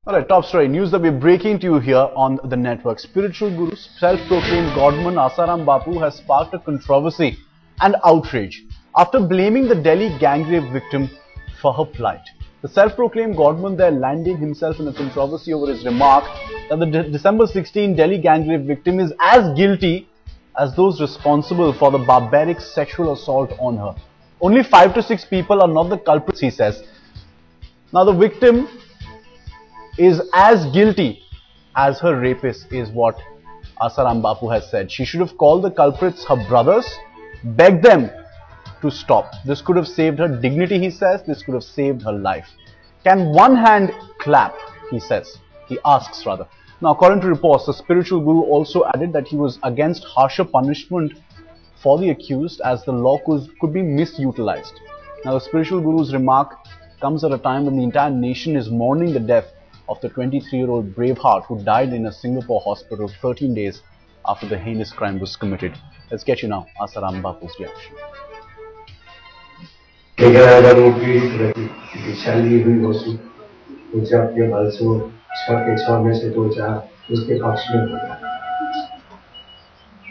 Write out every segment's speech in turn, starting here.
Alright, top story news that we're breaking to you here on the network. Spiritual guru, self-proclaimed godman Asaram Bapu has sparked a controversy and outrage after blaming the Delhi gang rape victim for her plight. The self-proclaimed godman there landing himself in a controversy over his remark that the December 16 Delhi gang rape victim is as guilty as those responsible for the barbaric sexual assault on her. Only 5 to 6 people are not the culprits, he says. Now the victim is as guilty as her rapist, is what Asaram Bapu has said. She should have called the culprits her brothers, begged them to stop. This could have saved her dignity, he says. This could have saved her life. Can one hand clap, he says. He asks rather. Now, according to reports, the spiritual guru also added that he was against harsher punishment for the accused as the law could be misutilized. Now, the spiritual guru's remark comes at a time when the entire nation is mourning the death of the 23-year-old Braveheart who died in a Singapore hospital 13 days after the heinous crime was committed. Let's get you now Asaram Bapu's reaction.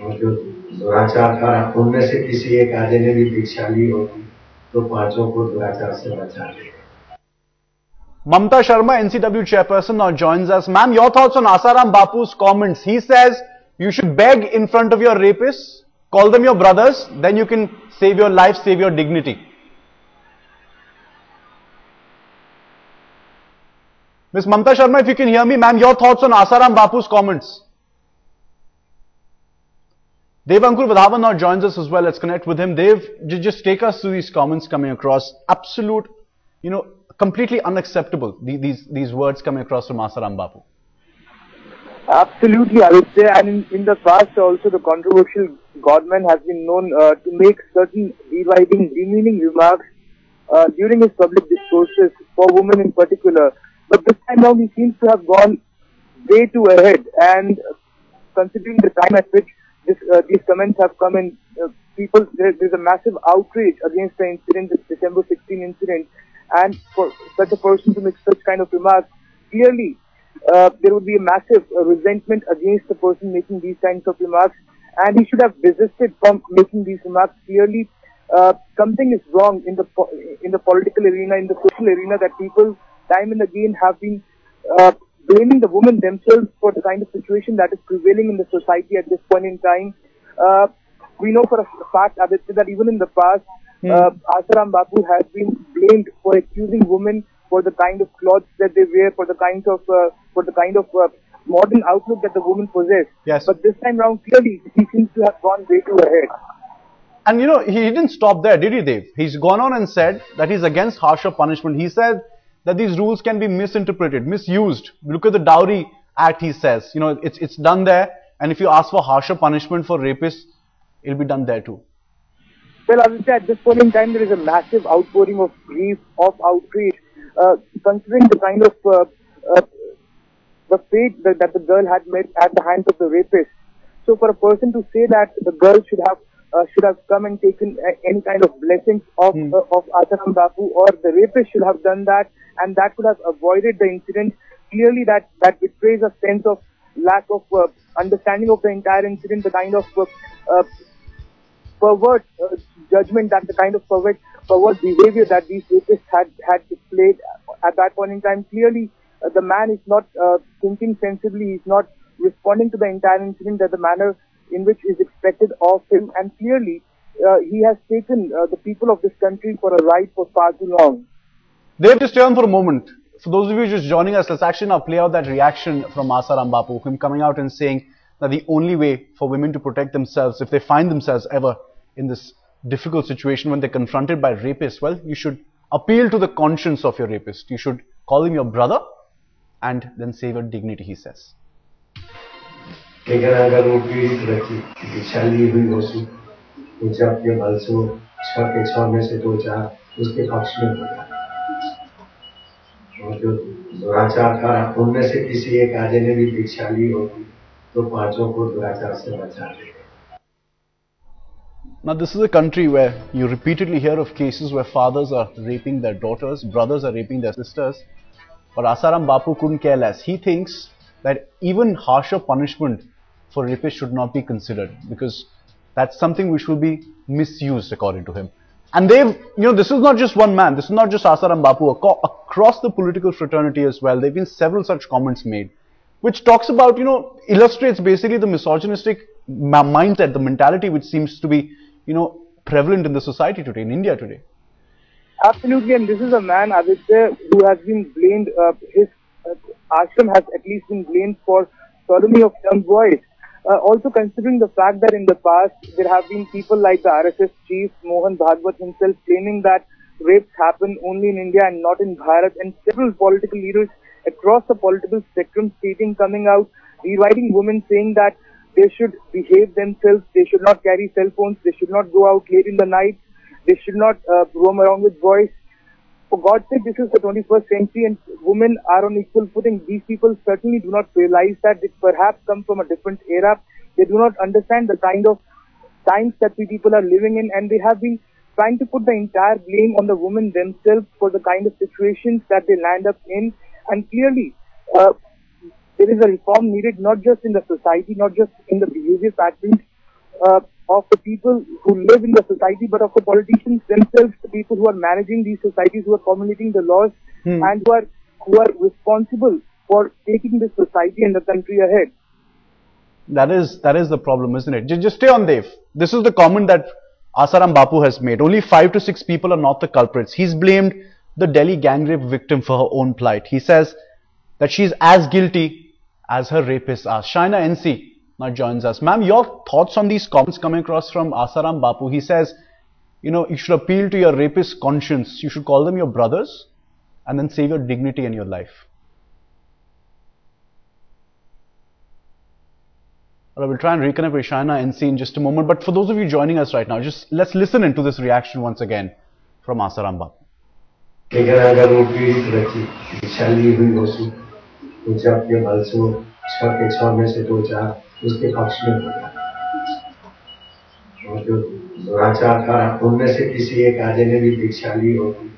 और जो दुराचार था उनमें से किसी एक आदमी ने भी दीक्षा ली होती तो पांचों को दुराचार से बचा लेगा. Mamta Sharma, NCW chairperson, now joins us. Ma'am, your thoughts on Asaram Bapu's comments. He says you should beg in front of your rapists, call them your brothers, then you can save your life, save your dignity. Ms. Mamta Sharma, if you can hear me, ma'am, your thoughts on Asaram Bapu's comments. Dev Ankur Vadhavan now joins us as well. Let's connect with him. Dev, just take us through these comments coming across. Absolute, completely unacceptable, these words coming across from Asaram Bapu. Absolutely, I would say, and in the past also the controversial godman has been known to make certain dividing, demeaning remarks during his public discourses for women in particular. But this time around he seems to have gone way too ahead, and considering the time at which these comments have come in, there's a massive outrage against the incident, this December 16 incident. And for such a person to make such kind of remarks, clearly there would be a massive resentment against the person making these kinds of remarks, and he should have desisted from making these remarks. Clearly, something is wrong in the political arena, in the social arena, that people time and again have been blaming the women themselves for the kind of situation that is prevailing in the society at this point in time. We know for a fact, Aditya, that even in the past, Asaram Bapu has been blamed for accusing women for the kind of clothes that they wear, for the kind of modern outlook that the women possess. Yes. But this time round, clearly, he seems to have gone way too ahead. And he didn't stop there, did he, Dev? He's gone on and said that he's against harsher punishment. He said that these rules can be misinterpreted, misused. Look at the Dowry Act, he says. It's done there, and if you ask for harsher punishment for rapists, it'll be done there too. Well, I would say at this point in time, there is a massive outpouring of grief, of outrage, considering the kind of the fate that the girl had met at the hands of the rapist. So, for a person to say that the girl should have come and taken any kind of blessings of Asaram Bapu, or the rapist should have done that, and that could have avoided the incident, clearly that betrays a sense of lack of understanding of the entire incident, the kind of pervert judgment, that the kind of pervert behavior that these rapists had displayed at that point in time. Clearly, the man is not thinking sensibly. He's not responding to the entire incident at the manner in which is expected of him, and clearly he has taken the people of this country for a ride for far too long. Dev, just turn for a moment. For those of you just joining us, let's actually now play out that reaction from Asaram Bapu, him coming out and saying that the only way for women to protect themselves, if they find themselves ever in this difficult situation when they're confronted by rapists, well, you should appeal to the conscience of your rapist. You should call him your brother and then save your dignity, he says. और जो दुराचार था उनमें से किसी एक आदमी ने भी दीक्षा ली होती तो पांचों को दुराचार से बचा लेगा. Now, this is a country where you repeatedly hear of cases where fathers are raping their daughters, brothers are raping their sisters. But Asaram Bapu couldn't care less. He thinks that even harsher punishment for rapists should not be considered because that's something which will be misused according to him. And this is not just one man, this is not just Asaram Bapu, across the political fraternity as well, there have been several such comments made, which talks about, illustrates basically the misogynistic mindset, the mentality which seems to be, prevalent in the society today, in India today. Absolutely, and this is a man, Aditya, who has been blamed, his ashram has at least been blamed for sodomy of young boys. Also considering the fact that in the past there have been people like the RSS chief Mohan Bhagwat himself claiming that rapes happen only in India and not in Bharat, and several political leaders across the political spectrum coming out, rewriting women, saying that they should behave themselves, they should not carry cell phones, they should not go out late in the night, they should not roam around with boys. For God's sake, this is the 21st century and women are on equal footing. These people certainly do not realize that they perhaps come from a different era. They do not understand the kind of times that we people are living in, and they have been trying to put the entire blame on the women themselves for the kind of situations that they land up in. And clearly, there is a reform needed not just in the society, not just in the behavior patterns of the people who live in the society, but of the politicians themselves, the people who are managing these societies, who are formulating the laws, and who are responsible for taking this society and the country ahead. That is the problem, isn't it? Just stay on, Dev. This is the comment that Asaram Bapu has made. Only 5 to 6 people are not the culprits. He's blamed the Delhi gang rape victim for her own plight. He says that she's as guilty as her rapists are. Shaina NC now joins us. Ma'am, your thoughts on these comments coming across from Asaram Bapu? He says, you should appeal to your rapist conscience. You should call them your brothers and then save your dignity and your life. Well, we'll try and reconnect with Shaina NC in just a moment. But for those of you joining us right now, just let's listen into this reaction once again from Asaram Bapu. अगर वो पीड़ित बच्ची विशाली हुई होती तो जब के बल से 6 के 6 में से 2-4 उसके पक्ष में होगा और जो दुराचार का उनमें से किसी एक आधे ने भी दीक्षा ली होती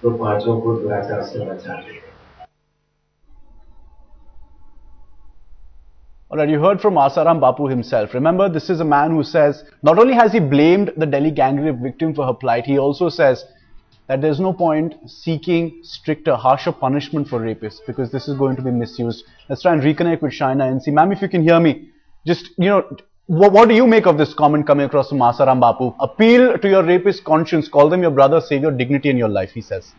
तो 5 को दुराचार से बचा देगा. Alright, you heard from Asaram Bapu himself. Remember, this is a man who says, not only has he blamed the Delhi gang rape victim for her plight, he also says that there's no point seeking stricter, harsher punishment for rapists because this is going to be misused. Let's try and reconnect with Shaina NC. Ma'am, if you can hear me, just, what do you make of this comment coming across from Asaram Bapu? Appeal to your rapist conscience, call them your brother, save your dignity and your life, he says.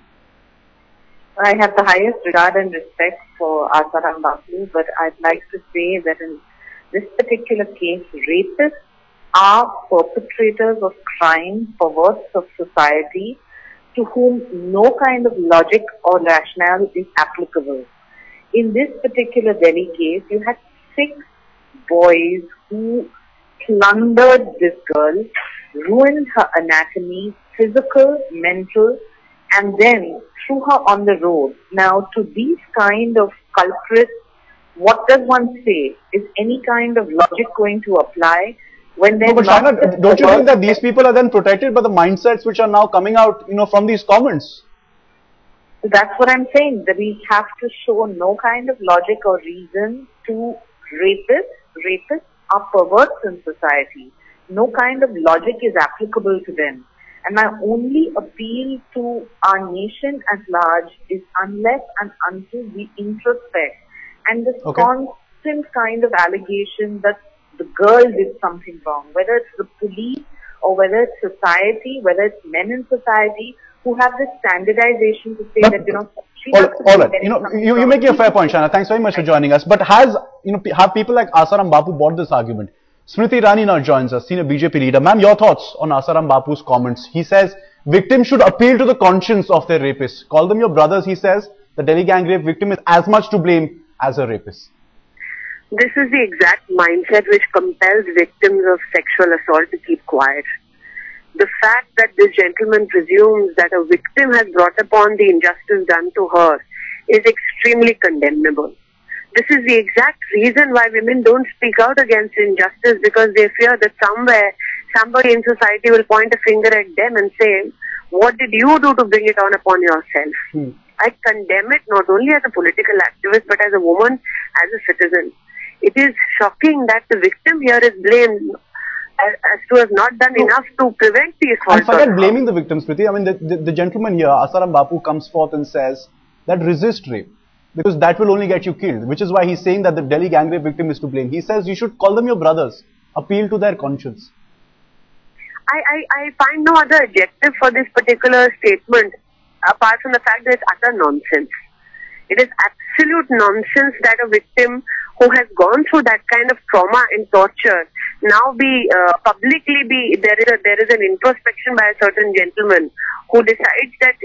I have the highest regard and respect for Asaram Bapu, but I'd like to say that in this particular case, rapists are perpetrators of crime, perverts of society, to whom no kind of logic or rationale is applicable. In this particular Delhi case, you had 6 boys who plundered this girl, ruined her anatomy, physical, mental, and then threw her on the road. Now, to these kind of culprits, what does one say? Is any kind of logic going to apply? When no, but Shaina, don't you think that these people are then protected by the mindsets which are now coming out, from these comments? That's what I'm saying, that we have to show no kind of logic or reason to rapists. Rapists are perverts in society. No kind of logic is applicable to them. And my only appeal to our nation at large is unless and until we introspect and this constant kind of allegation that the girl did something wrong, whether it's the police or whether it's society, whether it's men in society who have this standardization to say that, she all right. You're making a fair point, Shaina. Thanks very much for joining us. But have people like Asaram Bapu bought this argument? Smriti Irani now joins us, senior BJP leader. Ma'am, your thoughts on Asaram Bapu's comments? He says victims should appeal to the conscience of their rapists. Call them your brothers, he says. The Delhi gang rape victim is as much to blame as a rapist. This is the exact mindset which compels victims of sexual assault to keep quiet. The fact that this gentleman presumes that a victim has brought upon the injustice done to her is extremely condemnable. This is the exact reason why women don't speak out against injustice, because they fear that somewhere, somebody in society will point a finger at them and say, what did you do to bring it on upon yourself? I condemn it not only as a political activist but as a woman, as a citizen. It is shocking that the victim here is blamed as to have not done enough to prevent the assault. And forget blaming the victims, Smriti. I mean, the gentleman here, Asaram Bapu, comes forth and says that resist rape, because that will only get you killed, which is why he's saying that the Delhi gang rape victim is to blame. He says you should call them your brothers, appeal to their conscience. I find no other adjective for this particular statement apart from the fact that it's utter nonsense. It is absolute nonsense that a victim who has gone through that kind of trauma and torture now publicly there is an introspection by a certain gentleman who decides that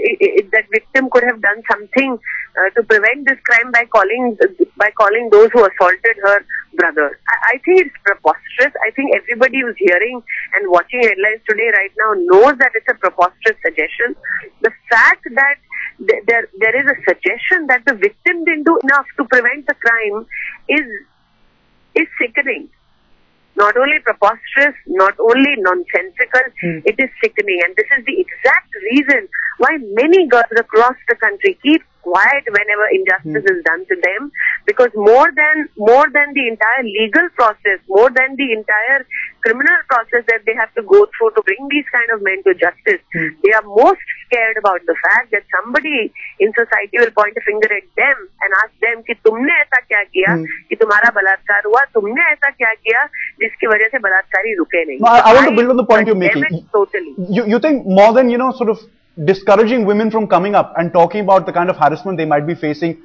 that victim could have done something to prevent this crime by calling those who assaulted her brother. I think it's preposterous. I think everybody who's hearing and watching headlines today right now knows that it's a preposterous suggestion. The fact that there is a suggestion that the victim didn't do enough to prevent the crime is sickening. Not only preposterous, not only nonsensical, it is sickening. And this is the exact reason why many girls across the country keep quiet whenever injustice is done to them, because more than the entire legal process, more than the entire criminal process that they have to go through to bring these kind of men to justice, they are most scared about the fact that somebody in society will point a finger at them and ask them कि तुमने ऐसा क्या किया कि तुम्हारा बलात्कार हुआ, तुमने ऐसा क्या किया जिसकी वजह से बलात्कारी रुके नहीं. No, I want to build on the point you're making. Totally. You think more than, sort of discouraging women from coming up and talking about the kind of harassment they might be facing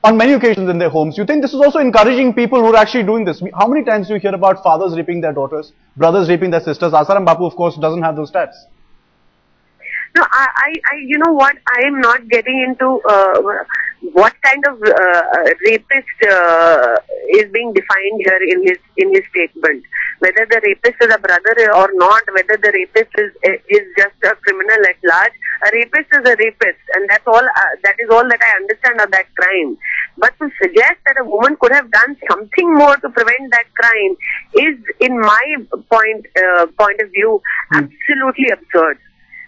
on many occasions in their homes, you think this is also encouraging people who are actually doing this? How many times do you hear about fathers raping their daughters, brothers raping their sisters? Asaram Bapu, of course, doesn't have those stats. No, you know what? I am not getting into what kind of rapist is being defined here in his statement. Whether the rapist is a brother or not, whether the rapist is just a criminal at large. A rapist is a rapist, and that's all. That is all that I understand of that crime. But to suggest that a woman could have done something more to prevent that crime is, in my point of view, absolutely absurd.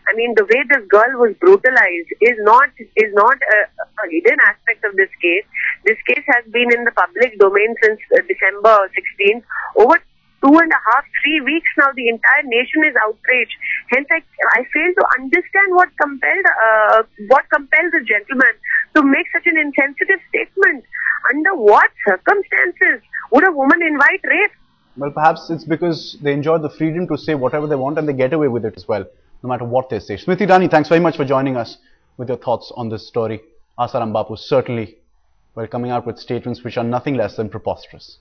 I mean, the way this girl was brutalized is not a hidden aspect of this case. This case has been in the public domain since December 16th. Over 2.5, 3 weeks now, the entire nation is outraged. Hence, I fail to understand what compelled the gentleman to make such an insensitive statement. Under what circumstances would a woman invite rape? Well, perhaps it's because they enjoy the freedom to say whatever they want and they get away with it as well, no matter what they say. Smriti Irani, thanks very much for joining us with your thoughts on this story. Asaram Bapu certainly coming out with statements which are nothing less than preposterous.